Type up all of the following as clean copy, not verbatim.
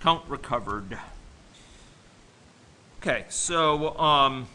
count recovered. Okay, so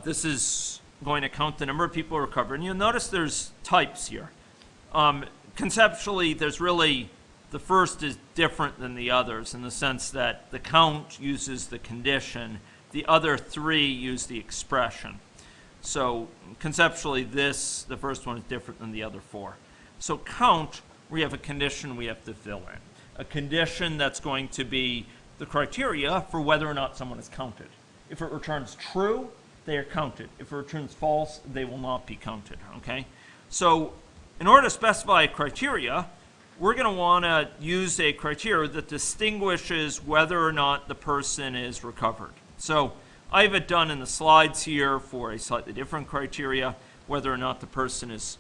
this is going to count the number of people recovered. And you'll notice there's types here. Conceptually, there's really, the first is different than the others in the sense that the count uses the condition. The other three use the expression. So conceptually, the first one is different than the other four. So count, we have a condition we have to fill in. A condition that's going to be the criteria for whether or not someone is counted. If it returns true, they are counted. If it returns false, they will not be counted, okay? So in order to specify a criteria, we're going to want to use a criteria that distinguishes whether or not the person is recovered. So I have it done in the slides here for a slightly different criteria, whether or not the person is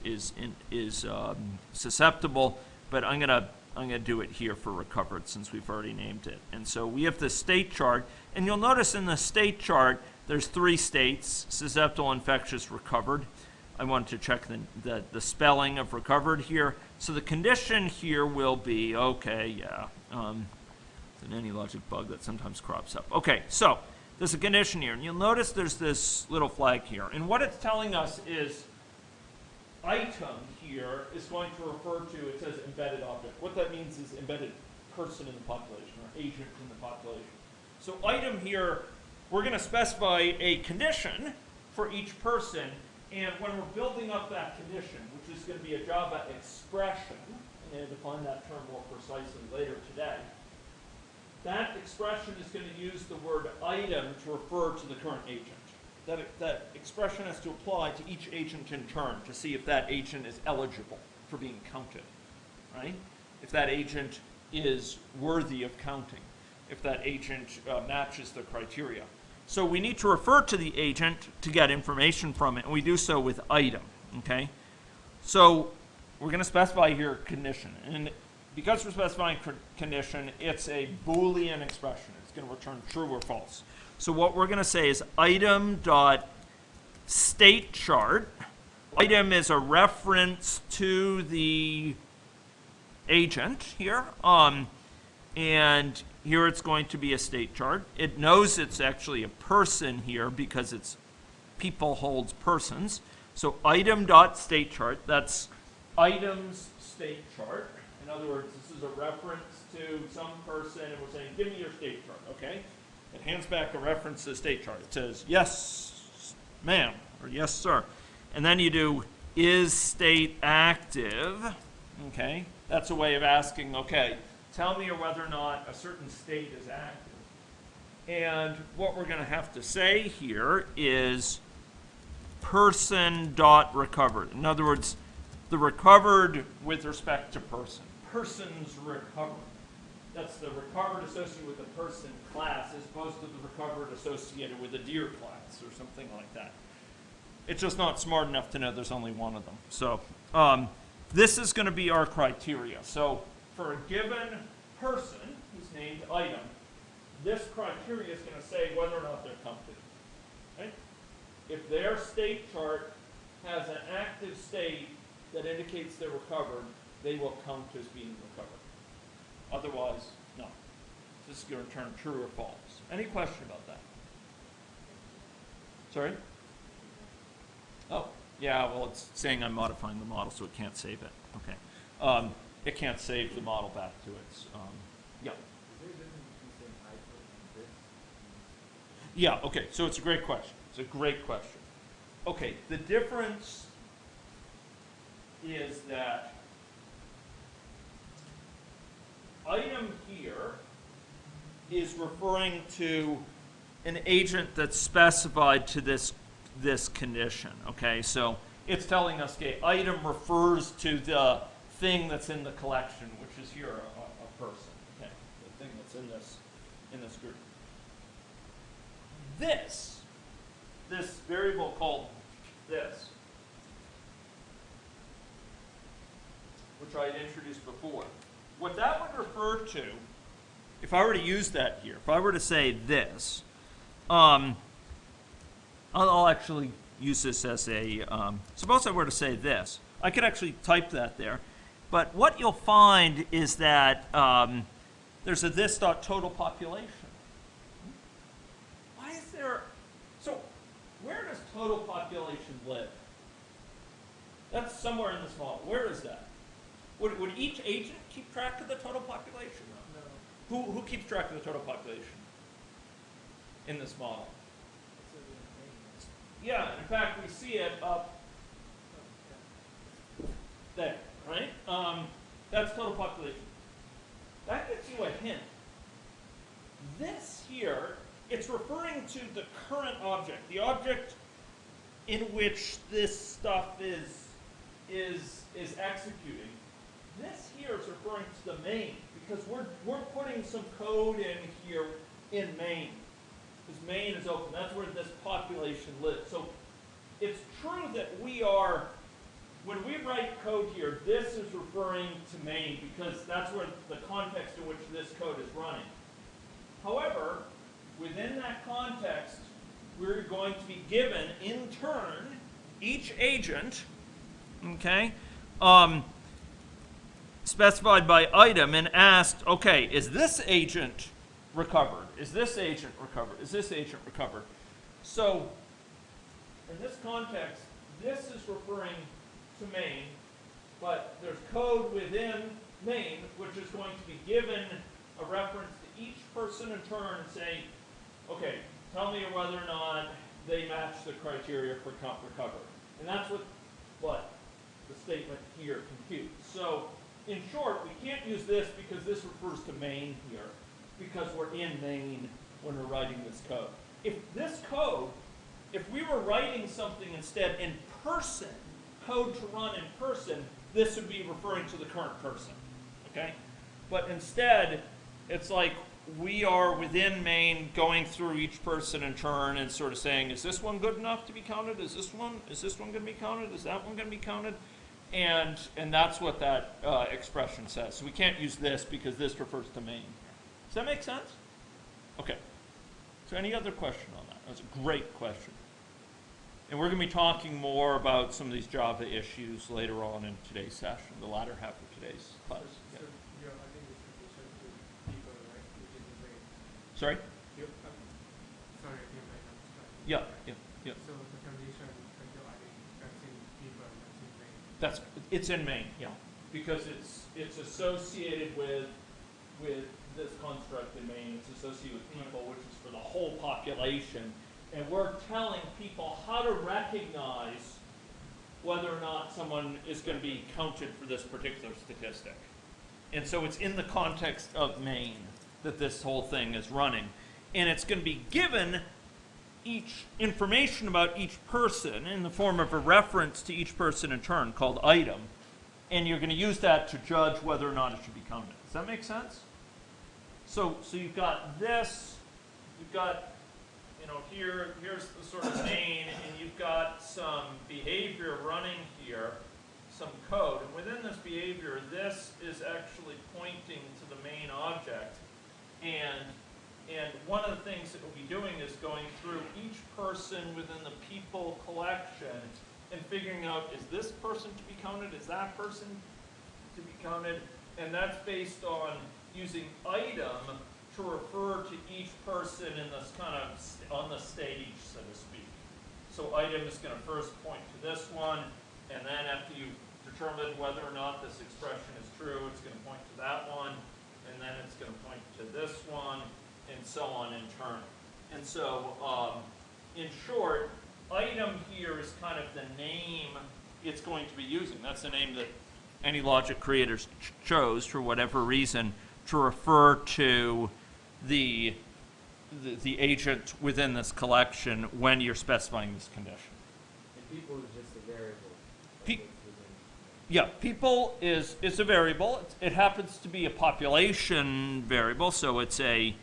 susceptible, but I'm gonna do it here for recovered since we've already named it. And so we have the state chart, and you'll notice in the state chart there's three states: susceptible, infectious, recovered. I wanted to check the spelling of recovered here. So the condition here will be, okay, yeah, it's an AnyLogic bug that sometimes crops up. Okay, so there's a condition here, and you'll notice there's this little flag here. And what it's telling us is item here is going to refer to, it says embedded object. What that means is embedded person in the population or agent in the population. So item here, we're going to specify a condition for each person. And when we're building up that condition, which is going to be a Java expression, and I'll define that term more precisely later today, that expression is going to use the word item to refer to the current agent. That expression has to apply to each agent in turn to see if that agent is eligible for being counted, right? If that agent is worthy of counting, if that agent matches the criteria. So we need to refer to the agent to get information from it, and we do so with item, okay? So we're going to specify here condition. And because we're specifying condition, it's a Boolean expression. It's going to return true or false. So what we're going to say is item.stateChart. Item is a reference to the agent here. And here it's going to be a state chart. It knows it's actually a person here because it's people holds persons. So item.stateChart, that's items state chart. In other words, this is a reference to some person, and we're saying, give me your state chart, okay? It hands back a reference to the state chart. It says, yes, ma'am, or yes, sir. And then you do, is state active, okay? That's a way of asking, okay, tell me whether or not a certain state is active. And what we're going to have to say here is person.recovered. In other words, the recovered with respect to person. Person's recovered. That's the recovered associated with the person class as opposed to the recovered associated with a deer class or something like that. It's just not smart enough to know there's only one of them. So this is going to be our criteria. So for a given person who's named item, this criteria is going to say whether or not they're counted. Right? If their state chart has an active state that indicates they're recovered, they will count as being recovered. Otherwise, no. This is going to return true or false. Any question about that? Sorry? Oh, yeah, well, it's saying I'm modifying the model, so it can't save it. Okay. It can't save the model back to its, yeah. Yeah, okay, so it's a great question. It's a great question. Okay, the difference is that item here is referring to an agent that's specified to this condition, okay? So it's telling us, okay, item refers to the thing that's in the collection, which is here a person, okay? The thing that's in this group. This variable called this, which I had introduced before, what that would refer to, if I were to use that here, if I were to say this, I'll actually use this as a, suppose I were to say this. I could actually type that there, But what you'll find is that there's a this.total population. Why is there, so where does total population live? That's somewhere in this model. Where is that? Would each agent keep track of the total population? No. Who keeps track of the total population in this model? Yeah, in fact, we see it up there, right? That's total population. That gives you a hint. This here, it's referring to the current object, the object in which this stuff is executing. This here is referring to the main, because we're putting some code in here in main. Because main is open. That's where this population lives. So it's true that when we write code here, this is referring to main because that's where the context in which this code is running. However, within that context, we're going to be given, in turn, each agent, okay, specified by item and asked, okay, is this agent recovered? Is this agent recovered? Is this agent recovered? So, in this context, this is referring to main, but there's code within main which is going to be given a reference to each person in turn and say, okay, tell me whether or not they match the criteria for recovery. And that's what the statement here computes. So, in short, we can't use this because this refers to main here, because we're in main when we're writing this code. If we were writing something instead in person, code to run in person, this would be referring to the current person, okay? But instead, it's like we are within main going through each person in turn and sort of saying, is this one good enough to be counted? Is this one going to be counted? Is that one going to be counted? And that's what that expression says. So we can't use this because this refers to main. Does that make sense? Okay. So any other question on that? That's a great question. And we're going to be talking more about some of these Java issues later on in today's session, the latter half of today's class. Yeah. So your identification to people, right? Which is the main. Sorry? Sorry, I can't make that. Yeah. So the condition that your identity that's in people, that's in main. It's in main, yeah. Because it's associated with this construct in main. It's associated with people, which is for the whole population. And we're telling people how to recognize whether or not someone is going to be counted for this particular statistic. And so it's in the context of main that this whole thing is running. And it's going to be given each information about each person in the form of a reference to each person in turn called item. And you're going to use that to judge whether or not it should be counted. Does that make sense? So you've got this, you've got, here's the sort of main, and you've got some behavior running here, some code. And within this behavior, this is actually pointing to the main object. And one of the things that we'll be doing is going through each person within the people collection and figuring out, is this person to be counted? Is that person to be counted? And that's based on using item to refer to each person in this kind of on the stage, so to speak. So item is going to first point to this one, and then after you've determined whether or not this expression is true, it's going to point to that one, and then it's going to point to this one, and so on in turn. And so, in short, item here is kind of the name it's going to be using. That's the name that AnyLogic creators chose for whatever reason to refer to the agent within this collection when you're specifying this condition. And people is just a variable. Yeah, people is a variable. It happens to be a population variable, so it's a,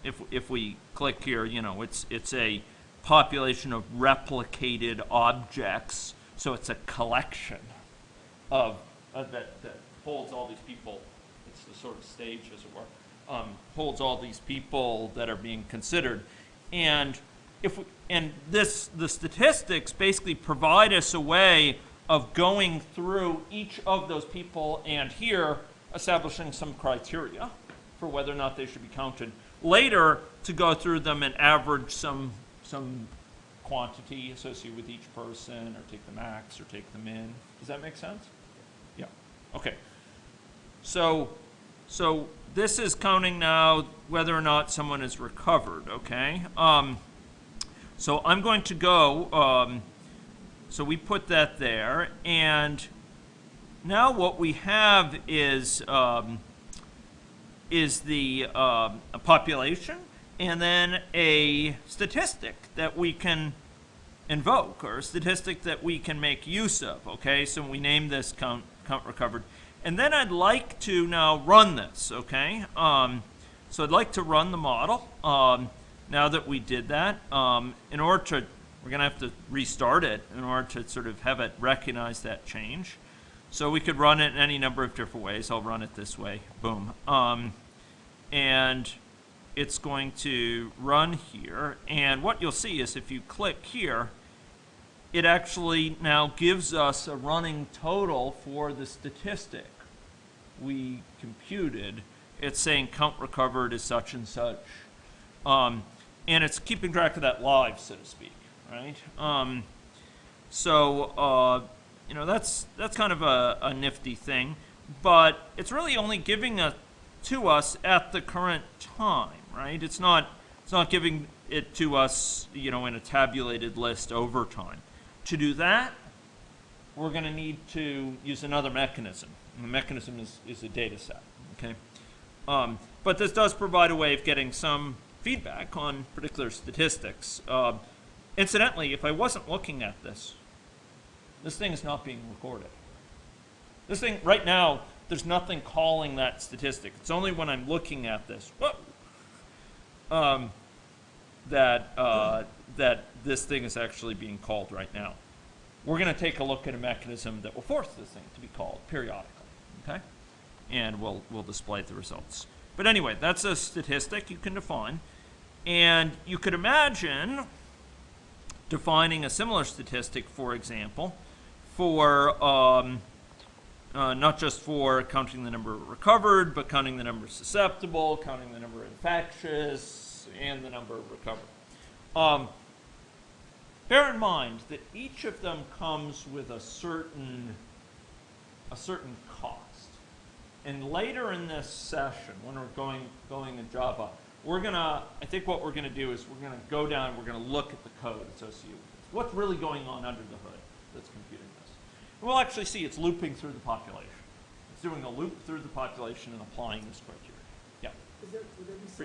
if we click here, it's a population of replicated objects. So it's a collection of that holds all these people. It's the sort of stage, as it were. Holds all these people that are being considered, and the statistics basically provide us a way of going through each of those people and here establishing some criteria for whether or not they should be counted. Later, to go through them and average some quantity associated with each person, or take the max, or take the min. Does that make sense? Yeah. Okay. So this is counting now whether or not someone is recovered, okay? So I'm going to go, so we put that there, and now what we have is the a population, and then a statistic that we can invoke, or a statistic that we can make use of, okay? So we name this count recovered. And then I'd like to now run this, okay? So I'd like to run the model now that we did that. In order to, we're gonna have to restart it in order to sort of have it recognize that change. So we could run it in any number of different ways. I'll run it this way, boom. And it's going to run here. And what you'll see is if you click here, it actually now gives us a running total for the statistic we computed. It's saying count recovered is such and such. And it's keeping track of that live, so to speak, right? You know, that's kind of a nifty thing, but it's really only giving it to us at the current time, right? It's not giving it to us, you know, in a tabulated list over time. To do that, we're going to need to use another mechanism. And the mechanism is a data set, okay? But this does provide a way of getting some feedback on particular statistics. Incidentally, if I wasn't looking at this thing is not being recorded. This thing, right now, there's nothing calling that statistic. It's only when I'm looking at this, that this thing is actually being called right now. We're going to take a look at a mechanism that will force this thing to be called periodically, okay? And we'll display the results. But anyway, that's a statistic you can define. And you could imagine defining a similar statistic, for example, for not just for counting the number recovered, but counting the number susceptible, counting the number infectious, and the number recovered. Bear in mind that each of them comes with a certain cost. And later in this session, when we're going in Java, I think what we're gonna do is we're gonna go down and we're gonna look at the code associated with this. What's really going on under the hood that's computing this? And we'll actually see it's looping through the population. It's doing a loop through the population and applying this criteria. Yeah. Would there be some